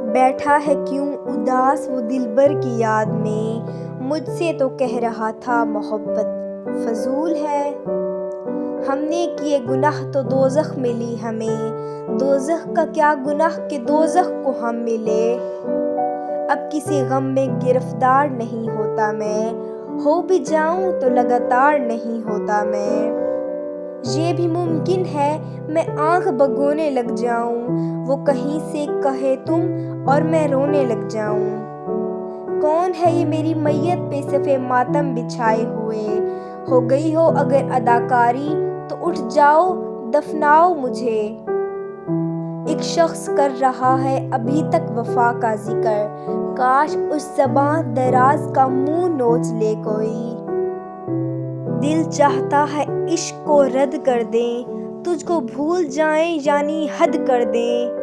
बैठा है क्यों उदास वो दिलबर की याद में, मुझसे तो कह रहा था मोहब्बत फजूल है। हमने किए गुनाह तो दोज़ख मिली हमें, दोज़ख का क्या गुनाह कि दोज़ख को हम मिले। अब किसी गम में गिरफ्तार नहीं होता मैं, हो भी जाऊं तो लगातार नहीं होता मैं। ये भी मुमकिन है मैं आँख बगोने लग जाऊं, वो कहीं से कहे तुम और मैं रोने लग जाऊं। कौन है ये मेरी मैयत पे सफ़े मातम बिछाए हुए, हो गई हो अगर अदाकारी तो उठ जाओ दफनाओ मुझे। एक शख्स कर रहा है अभी तक वफा का जिक्र, काश उस ज़बां दराज का मुंह नोच ले कोई। दिल चाहता है इश्क को रद्द कर दें, तुझको भूल जाएं यानी हद कर दें।